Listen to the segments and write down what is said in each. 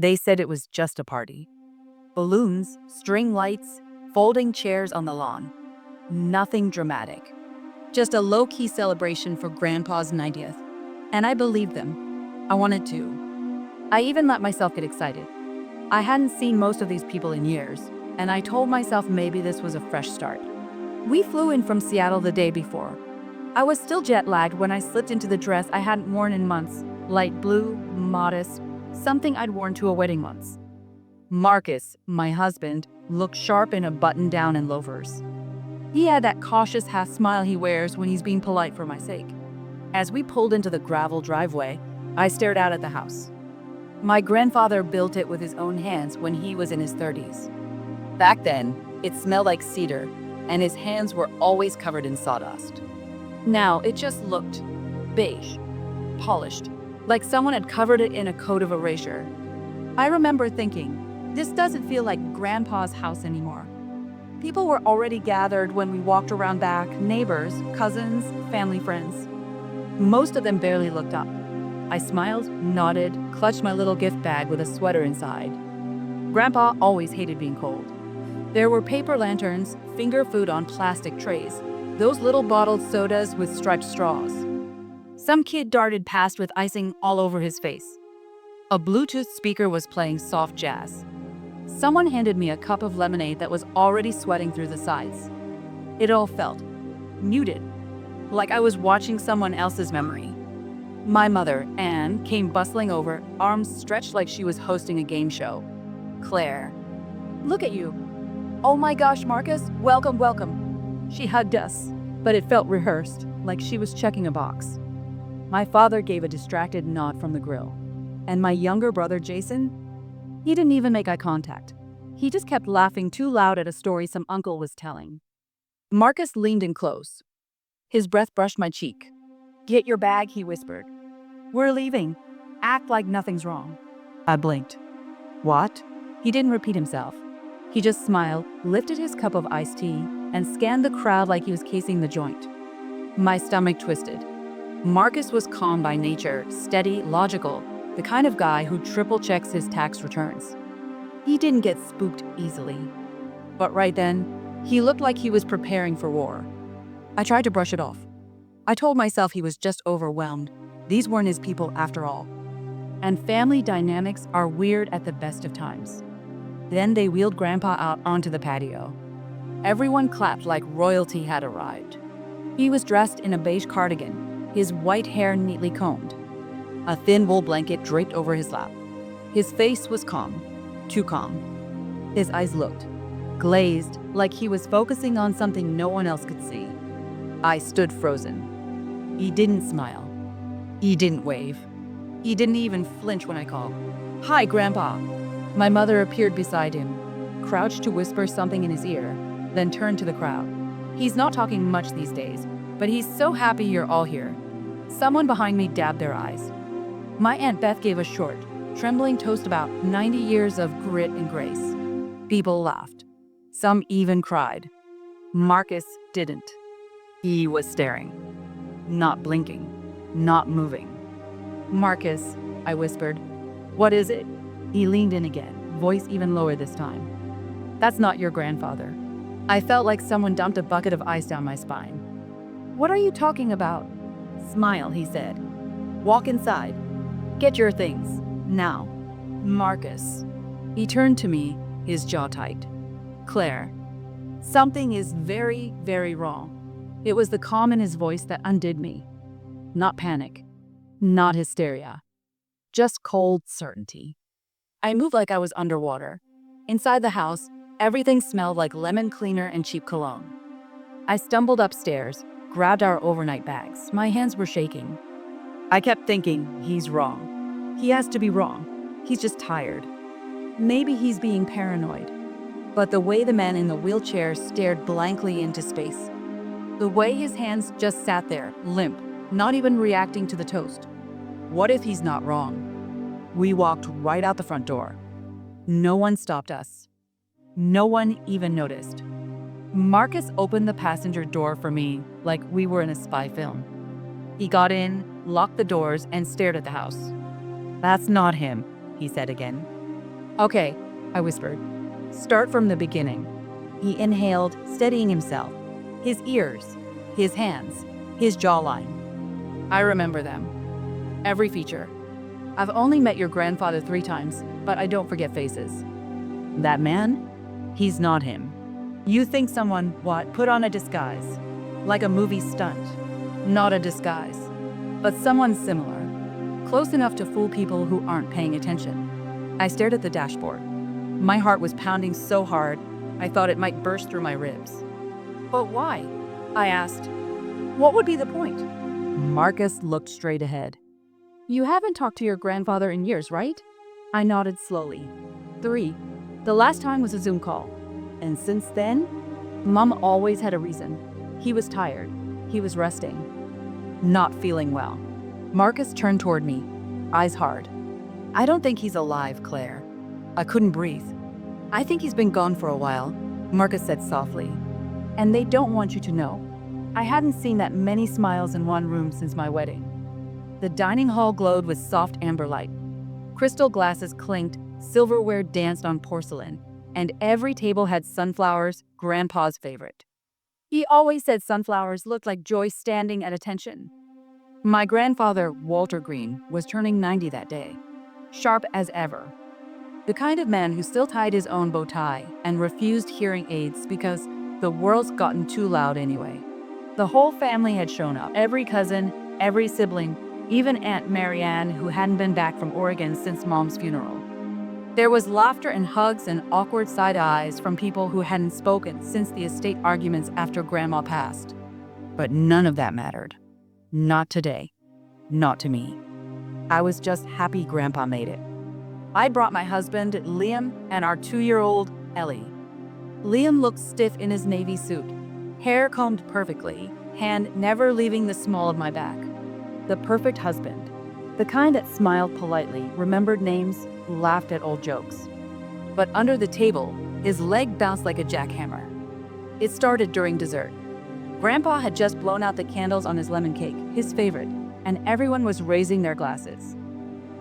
They said it was just a party. Balloons, string lights, folding chairs on the lawn. Nothing dramatic. Just a low-key celebration for Grandpa's 90th. And I believed them. I wanted to. I even let myself get excited. I hadn't seen most of these people in years, and I told myself maybe this was a fresh start. We flew in from Seattle the day before. I was still jet-lagged when I slipped into the dress I hadn't worn in months. Light blue, modest, something I'd worn to a wedding once. Marcus, my husband, looked sharp in a button-down and loafers. He had that cautious half-smile he wears when he's being polite for my sake. As we pulled into the gravel driveway, I stared out at the house. My grandfather built it with his own hands when he was in his 30s. Back then, it smelled like cedar, and his hands were always covered in sawdust. Now, it just looked beige, polished, like someone had covered it in a coat of erasure. I remember thinking, this doesn't feel like Grandpa's house anymore. People were already gathered when we walked around back, neighbors, cousins, family friends. Most of them barely looked up. I smiled, nodded, clutched my little gift bag with a sweater inside. Grandpa always hated being cold. There were paper lanterns, finger food on plastic trays, those little bottled sodas with striped straws. Some kid darted past with icing all over his face. A Bluetooth speaker was playing soft jazz. Someone handed me a cup of lemonade that was already sweating through the sides. It all felt muted, like I was watching someone else's memory. My mother, Anne, came bustling over, arms stretched like she was hosting a game show. Claire, look at you. Oh my gosh, Marcus, welcome, welcome. She hugged us, but it felt rehearsed, like she was checking a box. My father gave a distracted nod from the grill. And my younger brother, Jason, he didn't even make eye contact. He just kept laughing too loud at a story some uncle was telling. Marcus leaned in close. His breath brushed my cheek. Get your bag, he whispered. We're leaving. Act like nothing's wrong. I blinked. What? He didn't repeat himself. He just smiled, lifted his cup of iced tea, and scanned the crowd like he was casing the joint. My stomach twisted. Marcus was calm by nature, steady, logical, the kind of guy who triple checks his tax returns. He didn't get spooked easily. But right then, he looked like he was preparing for war. I tried to brush it off. I told myself he was just overwhelmed. These weren't his people after all. And family dynamics are weird at the best of times. Then they wheeled Grandpa out onto the patio. Everyone clapped like royalty had arrived. He was dressed in a beige cardigan, his white hair neatly combed. A thin wool blanket draped over his lap. His face was calm, too calm. His eyes looked glazed, like he was focusing on something no one else could see. I stood frozen. He didn't smile. He didn't wave. He didn't even flinch when I called, "Hi, Grandpa." My mother appeared beside him, crouched to whisper something in his ear, then turned to the crowd. He's not talking much these days, but he's so happy you're all here. Someone behind me dabbed their eyes. My Aunt Beth gave a short, trembling toast about 90 years of grit and grace. People laughed. Some even cried. Marcus didn't. He was staring, not blinking, not moving. "Marcus," I whispered. "What is it?" He leaned in again, voice even lower this time. "That's not your grandfather." I felt like someone dumped a bucket of ice down my spine. "What are you talking about?" "Smile," he said. "Walk inside. Get your things. Now." "Marcus." He turned to me, his jaw tight. "Claire, something is very, very wrong." It was the calm in his voice that undid me. Not panic. Not hysteria. Just cold certainty. I moved like I was underwater. Inside the house, everything smelled like lemon cleaner and cheap cologne. I stumbled upstairs, grabbed our overnight bags. My hands were shaking. I kept thinking, he's wrong. He has to be wrong. He's just tired. Maybe he's being paranoid. But the way the man in the wheelchair stared blankly into space, the way his hands just sat there, limp, not even reacting to the toast. What if he's not wrong? We walked right out the front door. No one stopped us. No one even noticed. Marcus opened the passenger door for me like we were in a spy film. He got in, locked the doors, and stared at the house. "That's not him," he said again. Okay, I whispered. Start from the beginning. He inhaled, steadying himself. His ears, his hands, his jawline. I remember them. Every feature. I've only met your grandfather 3 times, but I don't forget faces. That man? He's not him. You think someone, put on a disguise. Like a movie stunt. Not a disguise, but someone similar. Close enough to fool people who aren't paying attention. I stared at the dashboard. My heart was pounding so hard, I thought it might burst through my ribs. But why? I asked. What would be the point? Marcus looked straight ahead. You haven't talked to your grandfather in years, right? I nodded slowly. 3. The last time was a Zoom call. And since then, Mom always had a reason. He was tired. He was resting. Not feeling well. Marcus turned toward me, eyes hard. I don't think he's alive, Claire. I couldn't breathe. I think he's been gone for a while, Marcus said softly. And they don't want you to know. I hadn't seen that many smiles in one room since my wedding. The dining hall glowed with soft amber light. Crystal glasses clinked, silverware danced on porcelain, and every table had sunflowers, Grandpa's favorite. He always said sunflowers looked like joy standing at attention. My grandfather, Walter Green, was turning 90 that day, sharp as ever. The kind of man who still tied his own bow tie and refused hearing aids because the world's gotten too loud anyway. The whole family had shown up, every cousin, every sibling, even Aunt Marianne, who hadn't been back from Oregon since Mom's funeral. There was laughter and hugs and awkward side eyes from people who hadn't spoken since the estate arguments after Grandma passed. But none of that mattered. Not today. Not to me. I was just happy Grandpa made it. I brought my husband, Liam, and our 2-year-old, Ellie. Liam looked stiff in his navy suit, hair combed perfectly, hand never leaving the small of my back. The perfect husband. The kind that smiled politely, remembered names, laughed at old jokes. But under the table, his leg bounced like a jackhammer. It started during dessert. Grandpa had just blown out the candles on his lemon cake, his favorite, and everyone was raising their glasses.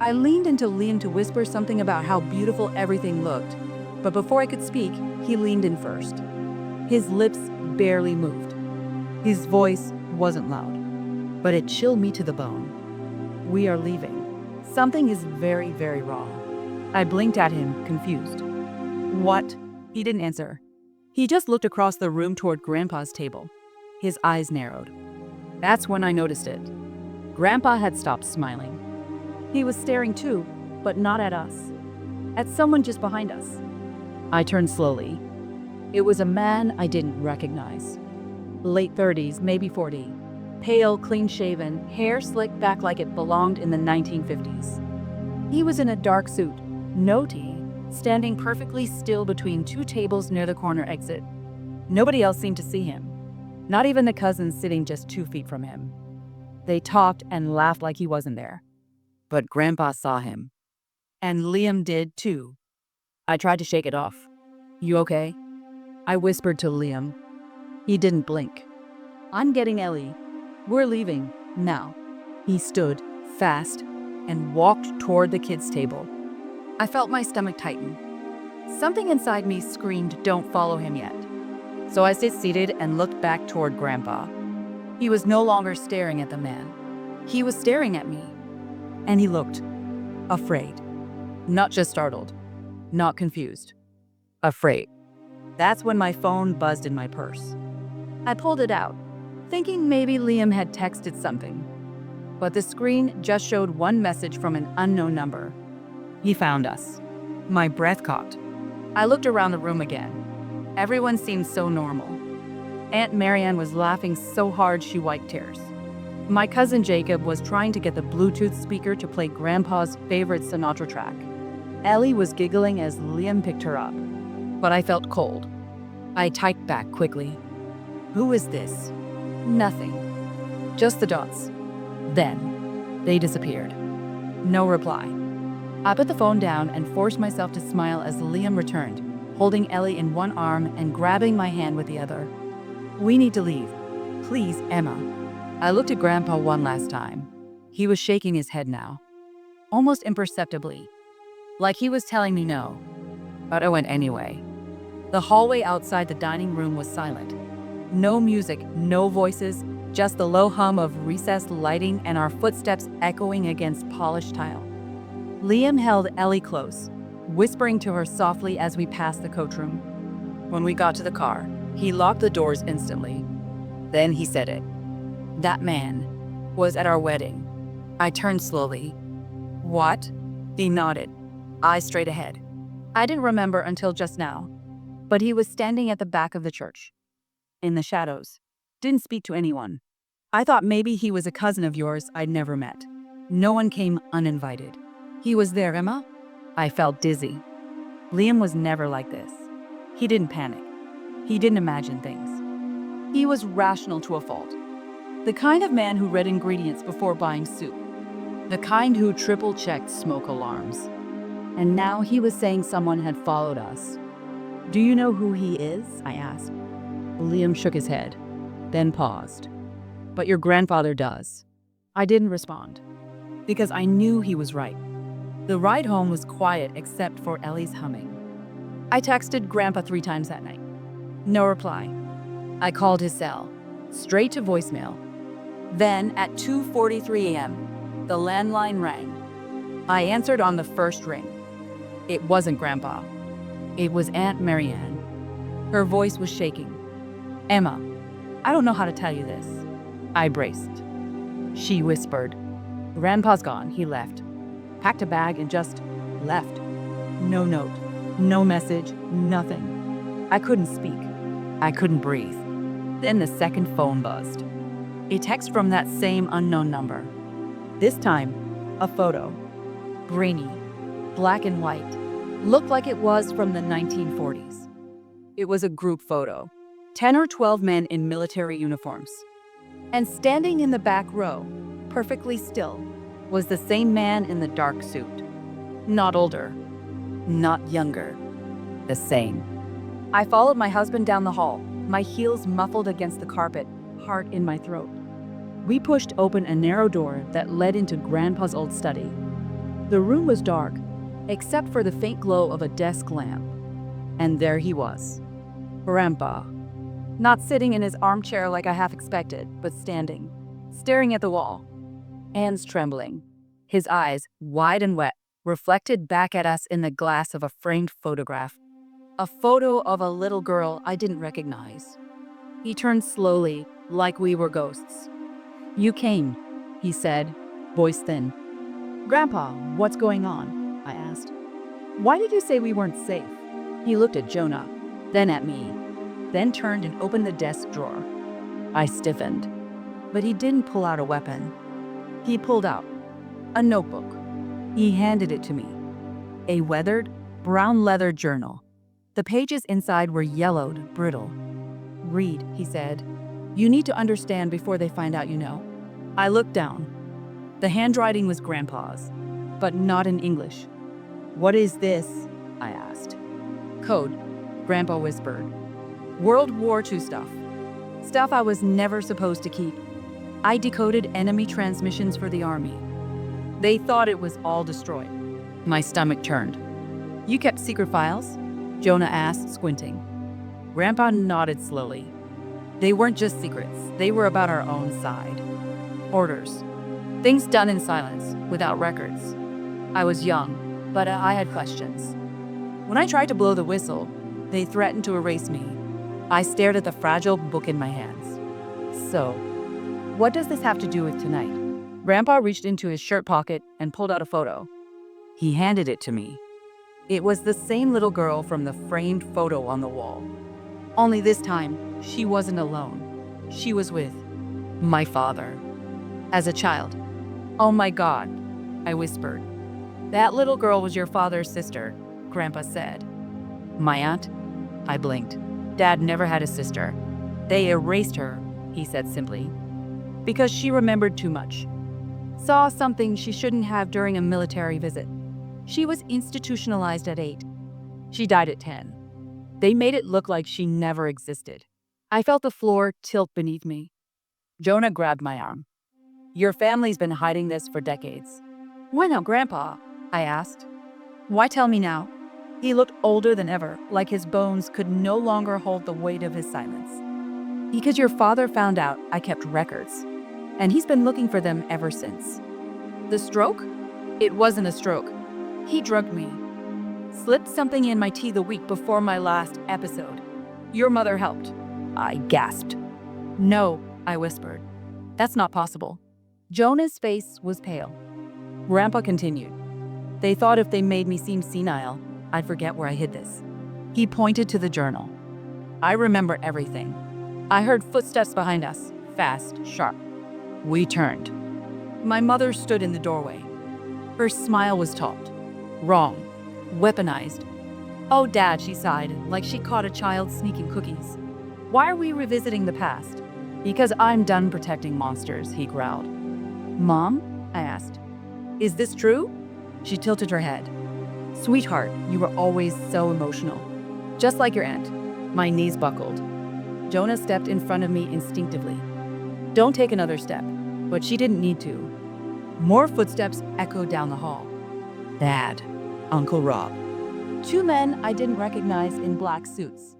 I leaned into Liam to whisper something about how beautiful everything looked, but before I could speak, he leaned in first. His lips barely moved. His voice wasn't loud, but it chilled me to the bone. We are leaving. Something is very, very wrong. I blinked at him, confused. What? He didn't answer. He just looked across the room toward Grandpa's table. His eyes narrowed. That's when I noticed it. Grandpa had stopped smiling. He was staring too, but not at us. At someone just behind us. I turned slowly. It was a man I didn't recognize. Late 30s, maybe 40. Pale, clean-shaven, hair slicked back like it belonged in the 1950s. He was in a dark suit, no tee, standing perfectly still between 2 tables near the corner exit. Nobody else seemed to see him. Not even the cousins sitting just 2 feet from him. They talked and laughed like he wasn't there. But Grandpa saw him. And Liam did too. I tried to shake it off. You okay? I whispered to Liam. He didn't blink. I'm getting Ellie. We're leaving, now. He stood, fast, and walked toward the kids' table. I felt my stomach tighten. Something inside me screamed, don't follow him yet. So I stayed seated and looked back toward Grandpa. He was no longer staring at the man. He was staring at me. And he looked afraid. Not just startled. Not confused. Afraid. That's when my phone buzzed in my purse. I pulled it out, thinking maybe Liam had texted something. But the screen just showed one message from an unknown number. He found us. My breath caught. I looked around the room again. Everyone seemed so normal. Aunt Marianne was laughing so hard she wiped tears. My cousin Jacob was trying to get the Bluetooth speaker to play Grandpa's favorite Sinatra track. Ellie was giggling as Liam picked her up. But I felt cold. I typed back quickly. Who is this? Nothing. Just the dots. Then, they disappeared. No reply. I put the phone down and forced myself to smile as Liam returned, holding Ellie in one arm and grabbing my hand with the other. We need to leave. Please, Emma. I looked at Grandpa one last time. He was shaking his head now. Almost imperceptibly. like he was telling me no. But I went anyway. The hallway outside the dining room was silent. No music, no voices, just the low hum of recessed lighting and our footsteps echoing against polished tile. Liam held Ellie close, whispering to her softly as we passed the coachroom. When we got to the car, he locked the doors instantly. Then he said it. That man was at our wedding. I turned slowly. What? He nodded, eyes straight ahead. I didn't remember until just now, but he was standing at the back of the church, in the shadows. Didn't speak to anyone. I thought maybe he was a cousin of yours I'd never met. No one came uninvited. He was there, Emma? I felt dizzy. Liam was never like this. He didn't panic. He didn't imagine things. He was rational to a fault. The kind of man who read ingredients before buying soup. The kind who triple-checked smoke alarms. And now he was saying someone had followed us. Do you know who he is? I asked. Liam shook his head, then paused. But your grandfather does. I didn't respond, because I knew he was right. The ride home was quiet except for Ellie's humming. I texted Grandpa 3 times that night. No reply. I called his cell, straight to voicemail. Then, at 2:43 a.m., the landline rang. I answered on the first ring. It wasn't Grandpa. It was Aunt Marianne. Her voice was shaking. Emma, I don't know how to tell you this. I braced. She whispered. Grandpa's gone. He left. Packed a bag and just left. No note, no message, nothing. I couldn't speak. I couldn't breathe. Then the second phone buzzed. A text from that same unknown number. This time, a photo. Grainy, black and white. Looked like it was from the 1940s. It was a group photo. 10 or 12 men in military uniforms. And standing in the back row, perfectly still, was the same man in the dark suit. Not older, not younger, the same. I followed my husband down the hall, my heels muffled against the carpet, heart in my throat. We pushed open a narrow door that led into Grandpa's old study. The room was dark, except for the faint glow of a desk lamp. And there he was, Grandpa. Not sitting in his armchair like I half expected, but standing, staring at the wall, hands trembling, his eyes, wide and wet, reflected back at us in the glass of a framed photograph. A photo of a little girl I didn't recognize. He turned slowly, like we were ghosts. You came, he said, voice thin. Grandpa, what's going on? I asked. Why did you say we weren't safe? He looked at Jonah, then at me, then turned and opened the desk drawer. I stiffened, but he didn't pull out a weapon. He pulled out a notebook. He handed it to me. A weathered, brown leather journal. The pages inside were yellowed, brittle. Read, he said. You need to understand before they find out you know. I looked down. The handwriting was Grandpa's, but not in English. What is this? I asked. Code, Grandpa whispered. World War II stuff. Stuff I was never supposed to keep. I decoded enemy transmissions for the army. They thought it was all destroyed. My stomach turned. You kept secret files? Jonah asked, squinting. Grandpa nodded slowly. They weren't just secrets. They were about our own side. Orders. Things done in silence, without records. I was young, but I had questions. When I tried to blow the whistle, they threatened to erase me. I stared at the fragile book in my hands. So, what does this have to do with tonight? Grandpa reached into his shirt pocket and pulled out a photo. He handed it to me. It was the same little girl from the framed photo on the wall. Only this time, she wasn't alone. She was with my father. As a child. Oh my God, I whispered. That little girl was your father's sister, Grandpa said. My aunt? I blinked. Dad never had a sister. They erased her, he said simply. Because she remembered too much. Saw something she shouldn't have during a military visit. She was institutionalized at 8. She died at 10. They made it look like she never existed. I felt the floor tilt beneath me. Jonah grabbed my arm. Your family's been hiding this for decades. Why now, Grandpa? I asked. Why tell me now? He looked older than ever, like his bones could no longer hold the weight of his silence. Because your father found out I kept records, and he's been looking for them ever since. The stroke? It wasn't a stroke. He drugged me. Slipped something in my tea the week before my last episode. Your mother helped. I gasped. No, I whispered. That's not possible. Jonah's face was pale. Grandpa continued. They thought if they made me seem senile, I'd forget where I hid this. He pointed to the journal. I remember everything. I heard footsteps behind us, fast, sharp. We turned. My mother stood in the doorway. Her smile was taut. Wrong. Weaponized. Oh, Dad, she sighed, like she caught a child sneaking cookies. Why are we revisiting the past? Because I'm done protecting monsters, he growled. Mom? I asked. Is this true? She tilted her head. Sweetheart, you were always so emotional. Just like your aunt. My knees buckled. Jonah stepped in front of me instinctively. Don't take another step. But she didn't need to. More footsteps echoed down the hall. Dad. Uncle Rob. Two men I didn't recognize in black suits.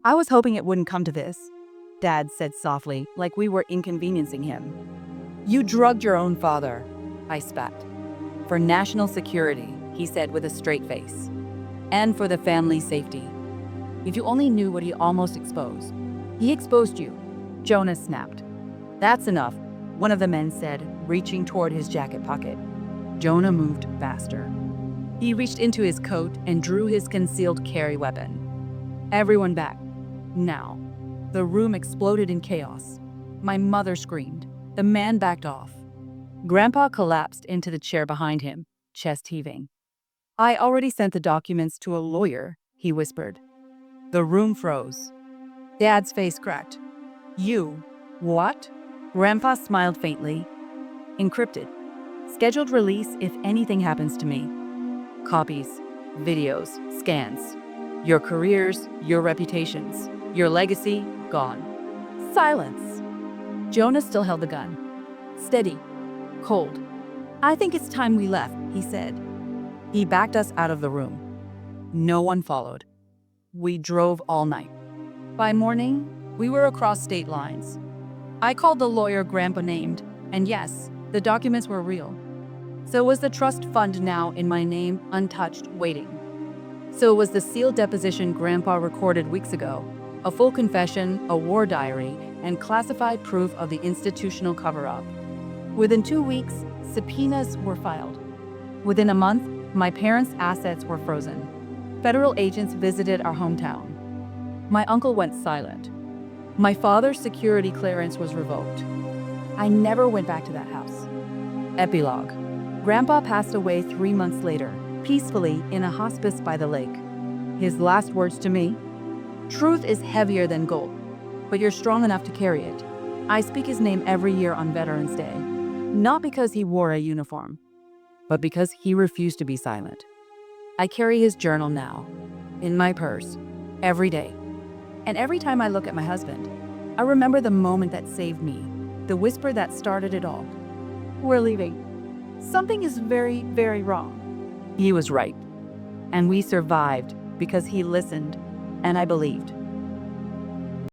I was hoping it wouldn't come to this, Dad said softly, like we were inconveniencing him. You drugged your own father, I spat. For national security, he said with a straight face. And for the family's safety. If you only knew what he almost exposed. He exposed you, Jonah snapped. That's enough, one of the men said, reaching toward his jacket pocket. Jonah moved faster. He reached into his coat and drew his concealed carry weapon. Everyone back. Now. The room exploded in chaos. My mother screamed. The man backed off. Grandpa collapsed into the chair behind him, chest heaving. I already sent the documents to a lawyer, he whispered. The room froze. Dad's face cracked. You? What? Grandpa smiled faintly. Encrypted. Scheduled release if anything happens to me. Copies, videos, scans. Your careers, your reputations, your legacy, gone. Silence. Jonah still held the gun. Steady. Cold. I think it's time we left, he said. He backed us out of the room. No one followed. We drove all night. By morning, we were across state lines. I called the lawyer Grandpa named, and yes, the documents were real. So was the trust fund now in my name, untouched, waiting. So was the sealed deposition Grandpa recorded weeks ago, a full confession, a war diary, and classified proof of the institutional cover-up. Within 2 weeks, subpoenas were filed. Within a month, my parents' assets were frozen. Federal agents visited our hometown. My uncle went silent. My father's security clearance was revoked. I never went back to that house. Epilogue. Grandpa passed away 3 months later, peacefully in a hospice by the lake. His last words to me, truth is heavier than gold, but you're strong enough to carry it. I speak his name every year on Veterans Day, not because he wore a uniform, but because he refused to be silent. I carry his journal now, in my purse, every day. And every time I look at my husband, I remember the moment that saved me, the whisper that started it all. We're leaving. Something is very, very wrong. He was right. And we survived because he listened, and I believed.